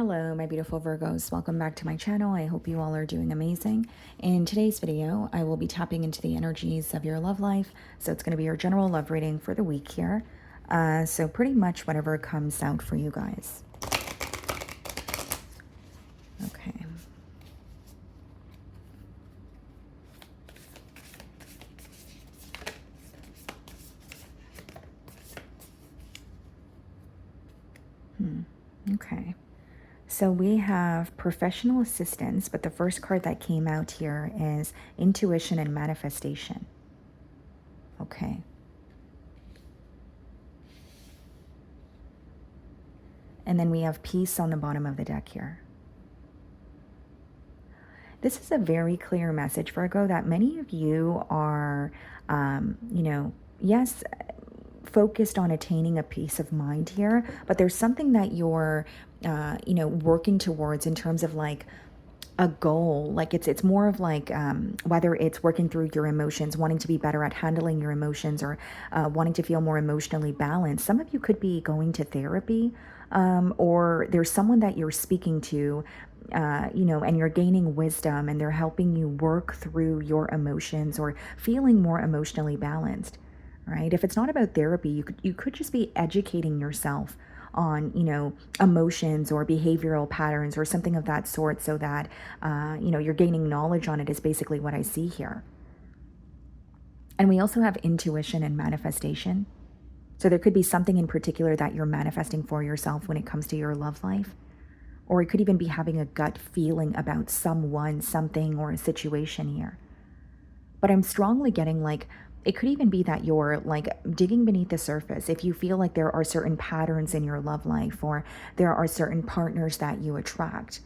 Hello, my beautiful Virgos. Welcome back to my channel. I hope you all are doing amazing. In today's video, I will be tapping into the energies of your love life. So it's going to be your general love reading for the week here. So pretty much whatever comes out for you guys. Okay. Okay. So we have professional assistance, but the first card that came out here is intuition and manifestation. Okay. And then we have peace on the bottom of the deck here. This is a very clear message, Virgo, that many of you are, yes, focused on attaining a peace of mind here, but there's something that you're, working towards in terms of like a goal. Like it's more of like whether it's working through your emotions, wanting to be better at handling your emotions, or wanting to feel more emotionally balanced. Some of you could be going to therapy, or there's someone that you're speaking to, and you're gaining wisdom, and they're helping you work through your emotions or feeling more emotionally balanced. Right? If it's not about therapy, you could just be educating yourself on, emotions or behavioral patterns or something of that sort, so that, you're gaining knowledge on it, is basically what I see here. And we also have intuition and manifestation. So there could be something in particular that you're manifesting for yourself when it comes to your love life. Or it could even be having a gut feeling about someone, something, or a situation here. But I'm strongly getting like, it could even be that you're like digging beneath the surface. If you feel like there are certain patterns in your love life, or there are certain partners that you attract,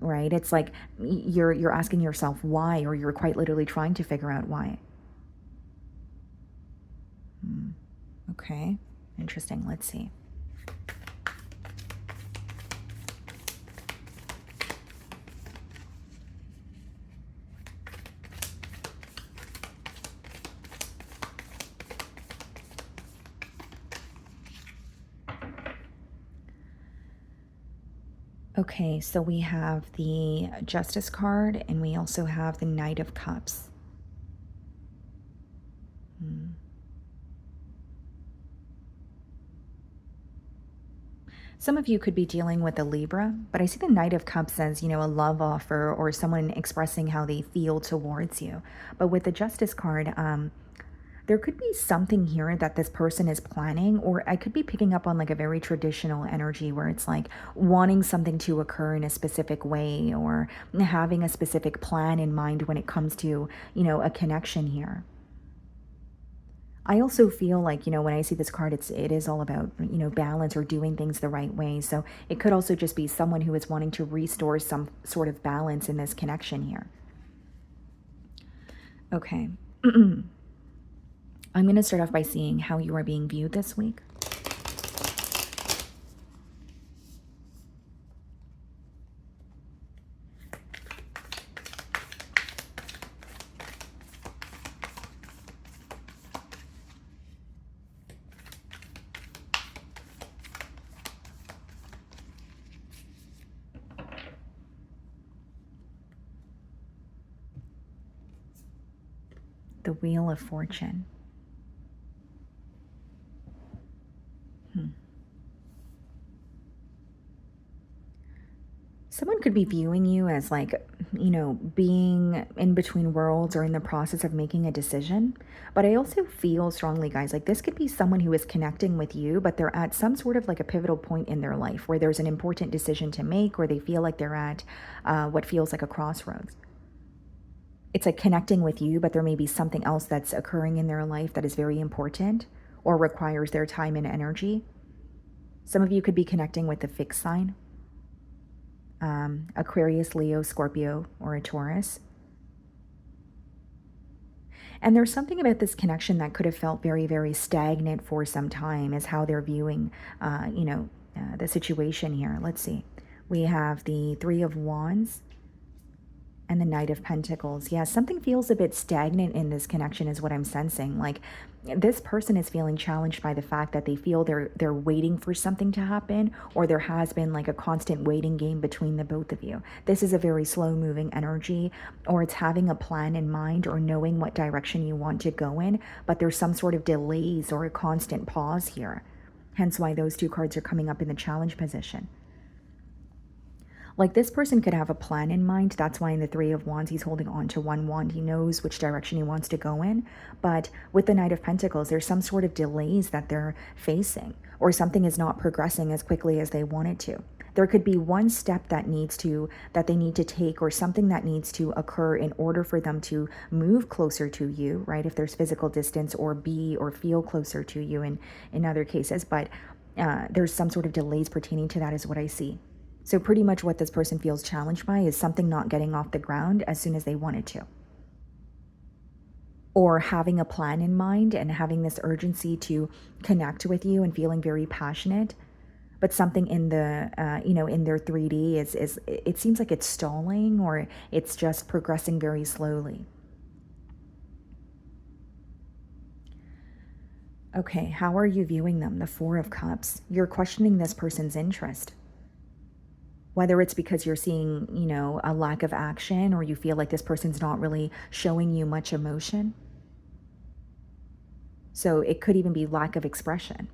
right? It's like you're asking yourself why, or you're quite literally trying to figure out why. Okay, interesting. Let's see. Okay, so we have the Justice card, and we also have the Knight of Cups. Some of you could be dealing with a Libra, but I see the Knight of Cups as, a love offer or someone expressing how they feel towards you. But with the Justice card, there could be something here that this person is planning, or I could be picking up on like a very traditional energy where it's like wanting something to occur in a specific way, or having a specific plan in mind when it comes to, a connection here. I also feel like, when I see this card, it is all about, balance or doing things the right way. So it could also just be someone who is wanting to restore some sort of balance in this connection here. Okay. I'm going to start off by seeing how you are being viewed this week. The Wheel of Fortune. Someone could be viewing you as like, being in between worlds or in the process of making a decision. But I also feel strongly, guys, like this could be someone who is connecting with you, but they're at some sort of like a pivotal point in their life where there's an important decision to make, or they feel like they're at what feels like a crossroads. It's like connecting with you, but there may be something else that's occurring in their life that is very important or requires their time and energy. Some of you could be connecting with the fixed sign. Aquarius, Leo, Scorpio, or a Taurus. And there's something about this connection that could have felt very, very stagnant for some time, is how they're viewing, the situation here. Let's see. We have the Three of Wands, And the Knight of Pentacles. Yeah, something feels a bit stagnant in this connection is what I'm sensing. Like this person is feeling challenged by the fact that they feel they're waiting for something to happen, or there has been like a constant waiting game between the both of you. This is a very slow moving energy, or it's having a plan in mind or knowing what direction you want to go in, but there's some sort of delays or a constant pause here. Hence why those two cards are coming up in the challenge position. Like this person could have a plan in mind. That's why in the Three of Wands, he's holding on to one wand. He knows which direction he wants to go in. But with the Knight of Pentacles, there's some sort of delays that they're facing, or something is not progressing as quickly as they want it to. There could be one step that they need to take, or something that needs to occur in order for them to move closer to you, right? If there's physical distance, or be or feel closer to you in other cases. But there's some sort of delays pertaining to that is what I see. So pretty much what this person feels challenged by is something not getting off the ground as soon as they wanted to. Or having a plan in mind and having this urgency to connect with you and feeling very passionate. But something in the, in their 3D it seems like it's stalling, or it's just progressing very slowly. Okay, how are you viewing them? The Four of Cups. You're questioning this person's interest. Whether it's because you're seeing, a lack of action, or you feel like this person's not really showing you much emotion. So it could even be lack of expression.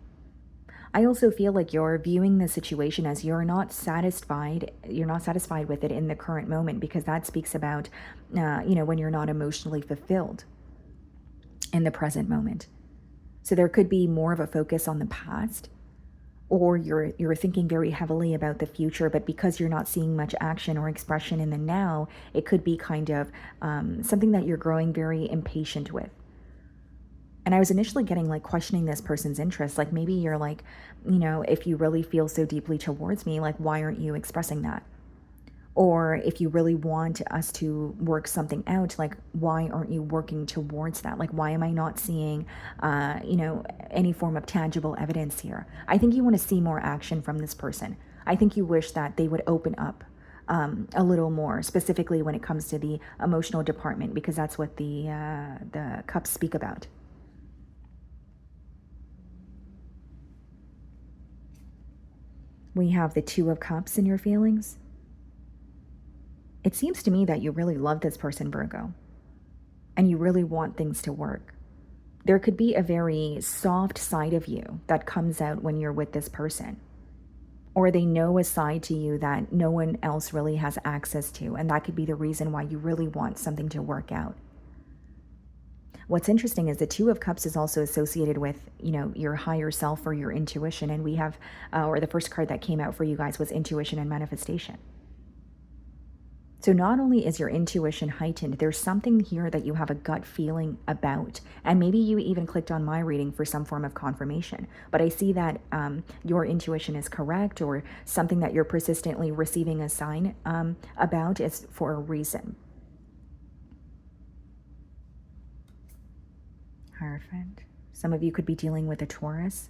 I also feel like you're viewing the situation as you're not satisfied with it in the current moment, because that speaks about, when you're not emotionally fulfilled in the present moment. So there could be more of a focus on the past, or you're thinking very heavily about the future, but because you're not seeing much action or expression in the now, it could be kind of something that you're growing very impatient with. And I was initially getting like questioning this person's interest. Like maybe you're like, if you really feel so deeply towards me, like why aren't you expressing that? Or if you really want us to work something out, like why aren't you working towards that? Like why am I not seeing, any form of tangible evidence here? I think you want to see more action from this person. I think you wish that they would open up a little more, specifically when it comes to the emotional department, because that's what the cups speak about. We have the Two of Cups in your feelings. It seems to me that you really love this person, Virgo, and you really want things to work. There could be a very soft side of you that comes out when you're with this person, or they know a side to you that no one else really has access to, and that could be the reason why you really want something to work out. What's interesting is the Two of Cups is also associated with, your higher self or your intuition. And we have, or the first card that came out for you guys was intuition and manifestation. So not only is your intuition heightened, there's something here that you have a gut feeling about. And maybe you even clicked on my reading for some form of confirmation. But I see that your intuition is correct, or something that you're persistently receiving a sign about is for a reason. Hierophant. Some of you could be dealing with a Taurus.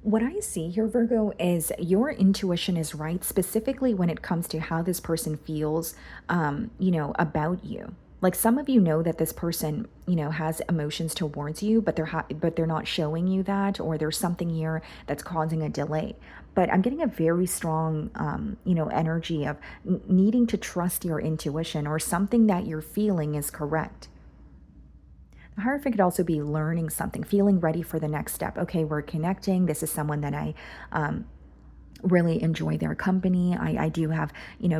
What I see here, Virgo, is your intuition is right, specifically when it comes to how this person feels, about you. Like some of you know that this person, has emotions towards you, but they're not showing you that, or there's something here that's causing a delay. But I'm getting a very strong, energy of needing to trust your intuition, or something that you're feeling is correct. The Hierophant could also be learning something, feeling ready for the next step. Okay, we're connecting. This is someone that I really enjoy their company. I do have,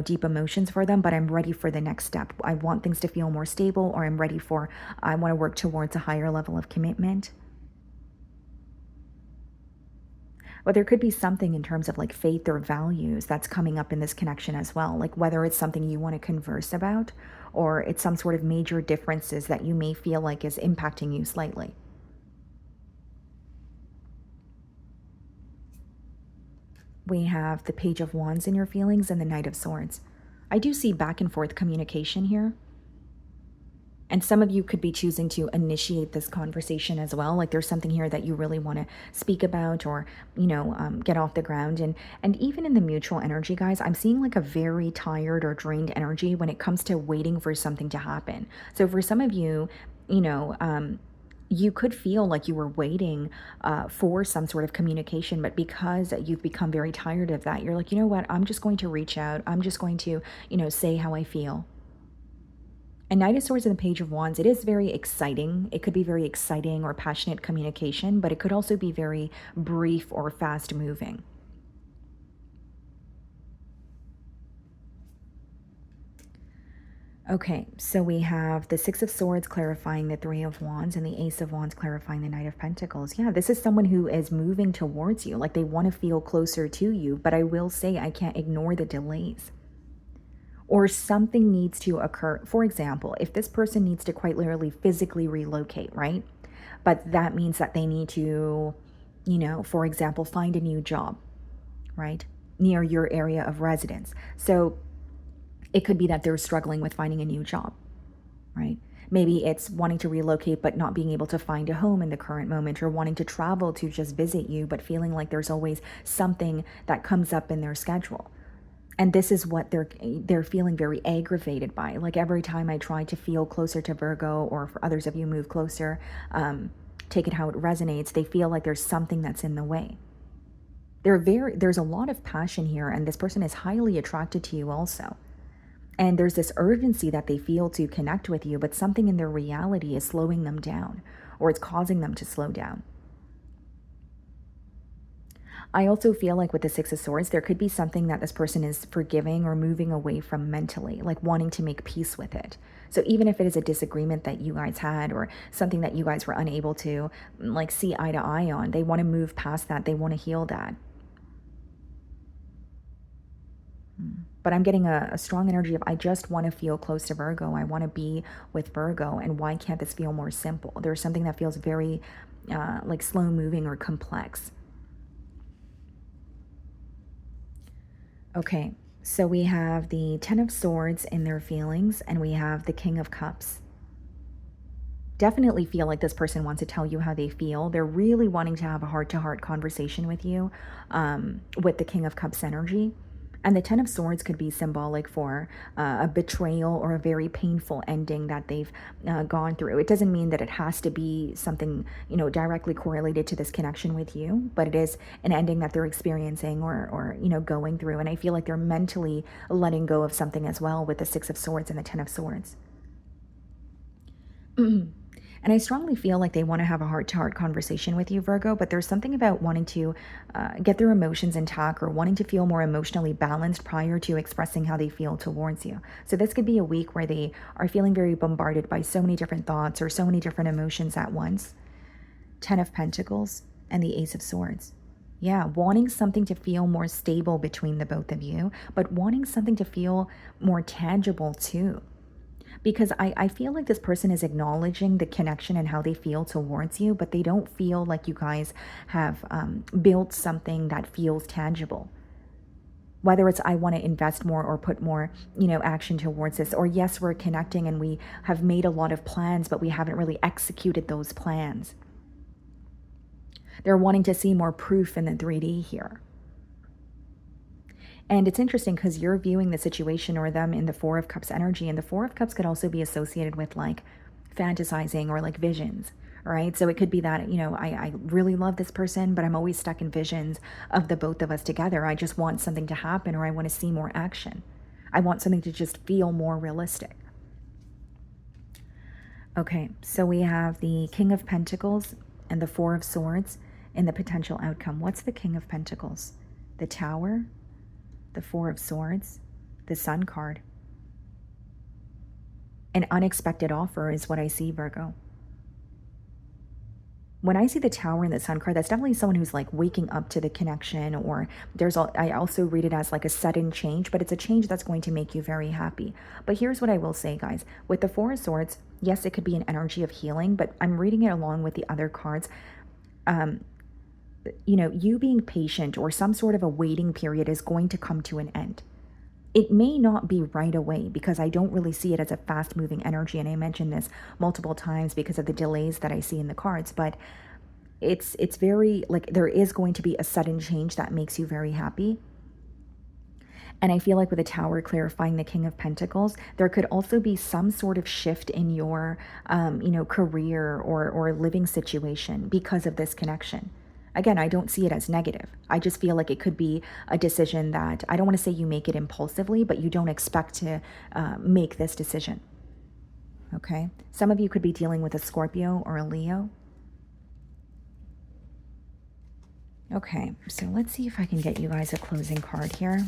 deep emotions for them, but I'm ready for the next step. I want things to feel more stable, or I want to work towards a higher level of commitment. But there could be something in terms of like faith or values that's coming up in this connection as well. Like whether it's something you want to converse about, or it's some sort of major differences that you may feel like is impacting you slightly. We have the Page of Wands in your feelings and the Knight of Swords. I do see back and forth communication here. And some of you could be choosing to initiate this conversation as well. Like there's something here that you really want to speak about, or get off the ground. And even in the mutual energy, guys, I'm seeing like a very tired or drained energy when it comes to waiting for something to happen. So for some of you, you know, you could feel like you were waiting for some sort of communication, but because you've become very tired of that, you're like, you know what, I'm just going to reach out. I'm just going to, say how I feel. And Knight of Swords and the Page of Wands, it is very exciting. It could be very exciting or passionate communication, but it could also be very brief or fast moving. Okay, so we have the Six of Swords clarifying the Three of Wands and the Ace of Wands clarifying the Knight of Pentacles. Yeah, this is someone who is moving towards you, like they want to feel closer to you, but I will say I can't ignore the delays. Or something needs to occur. For example, if this person needs to quite literally physically relocate, right? But that means that they need to, for example, find a new job, right? Near your area of residence. So it could be that they're struggling with finding a new job, right? Maybe it's wanting to relocate but not being able to find a home in the current moment, or wanting to travel to just visit you but feeling like there's always something that comes up in their schedule. And this is what they're feeling very aggravated by. Like every time I try to feel closer to Virgo, or for others of you move closer, take it how it resonates, they feel like there's something that's in the way. There's a lot of passion here, and this person is highly attracted to you also. And there's this urgency that they feel to connect with you, but something in their reality is slowing them down, or it's causing them to slow down. I also feel like with the Six of Swords, there could be something that this person is forgiving or moving away from mentally, like wanting to make peace with it. So even if it is a disagreement that you guys had, or something that you guys were unable to like see eye to eye on, they want to move past that. They want to heal that. But I'm getting a strong energy of I just want to feel close to Virgo. I want to be with Virgo. And why can't this feel more simple? There's something that feels very like slow moving or complex. Okay, so we have the Ten of Swords in their feelings, and we have the King of Cups. Definitely feel like this person wants to tell you how they feel. They're really wanting to have a heart-to-heart conversation with you with the King of Cups energy. And the Ten of Swords could be symbolic for a betrayal or a very painful ending that they've gone through. It doesn't mean that it has to be something, directly correlated to this connection with you, but it is an ending that they're experiencing or going through. And I feel like they're mentally letting go of something as well with the Six of Swords and the Ten of Swords. And I strongly feel like they want to have a heart-to-heart conversation with you, Virgo, but there's something about wanting to get their emotions intact, or wanting to feel more emotionally balanced prior to expressing how they feel towards you. So this could be a week where they are feeling very bombarded by so many different thoughts or so many different emotions at once. Ten of Pentacles and the Ace of Swords. Yeah, wanting something to feel more stable between the both of you, but wanting something to feel more tangible too. Because I feel like this person is acknowledging the connection and how they feel towards you, but they don't feel like you guys have built something that feels tangible. Whether it's I want to invest more or put more, action towards this, or yes, we're connecting and we have made a lot of plans, but we haven't really executed those plans. They're wanting to see more proof in the 3D here. And it's interesting because you're viewing the situation or them in the Four of Cups energy, and the Four of Cups could also be associated with like fantasizing or like visions, right? So it could be that, I really love this person, but I'm always stuck in visions of the both of us together. I just want something to happen, or I want to see more action. I want something to just feel more realistic. Okay, so we have the King of Pentacles and the Four of Swords in the potential outcome. What's the King of Pentacles? The Tower, the Four of Swords, the Sun card. An unexpected offer is what I see, Virgo. When I see the Tower and the Sun card, that's definitely someone who's like waking up to the connection, or I also read it as like a sudden change, but it's a change that's going to make you very happy. But here's what I will say, guys. With the Four of Swords, yes, it could be an energy of healing, but I'm reading it along with the other cards. You being patient or some sort of a waiting period is going to come to an end. It may not be right away because I don't really see it as a fast moving energy. And I mentioned this multiple times because of the delays that I see in the cards, but it's very like there is going to be a sudden change that makes you very happy. And I feel like with the Tower clarifying the King of Pentacles, there could also be some sort of shift in your, career or living situation because of this connection. Again, I don't see it as negative. I just feel like it could be a decision that I don't want to say you make it impulsively, but you don't expect to make this decision. Okay. Some of you could be dealing with a Scorpio or a Leo. Okay, so let's see if I can get you guys a closing card here.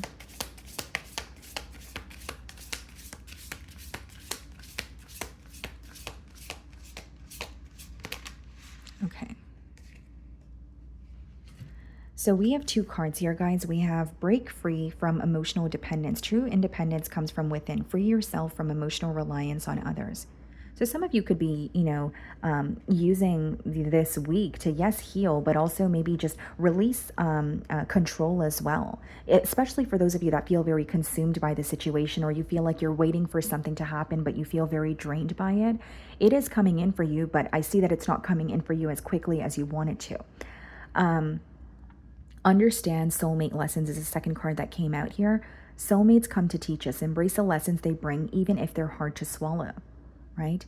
Okay. So we have two cards here, guys. We have break free from emotional dependence. True independence comes from within. Free yourself from emotional reliance on others. So some of you could be, using this week to, yes, heal, but also maybe just release control as well. Especially for those of you that feel very consumed by the situation, or you feel like you're waiting for something to happen, but you feel very drained by it. It is coming in for you, but I see that it's not coming in for you as quickly as you want it to. Understand soulmate lessons is the second card that came out here. Soulmates come to teach us. Embrace the lessons they bring, even if they're hard to swallow, right?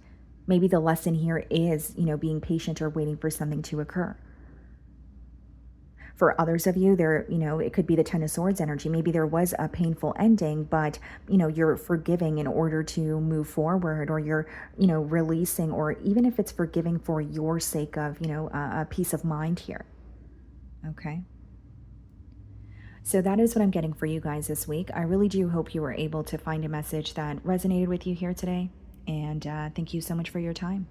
Maybe the lesson here is, being patient or waiting for something to occur. For others of you, it could be the Ten of Swords energy. Maybe there was a painful ending, but, you're forgiving in order to move forward, or you're, releasing, or even if it's forgiving for your sake of, a peace of mind here. Okay. So that is what I'm getting for you guys this week. I really do hope you were able to find a message that resonated with you here today. And thank you so much for your time.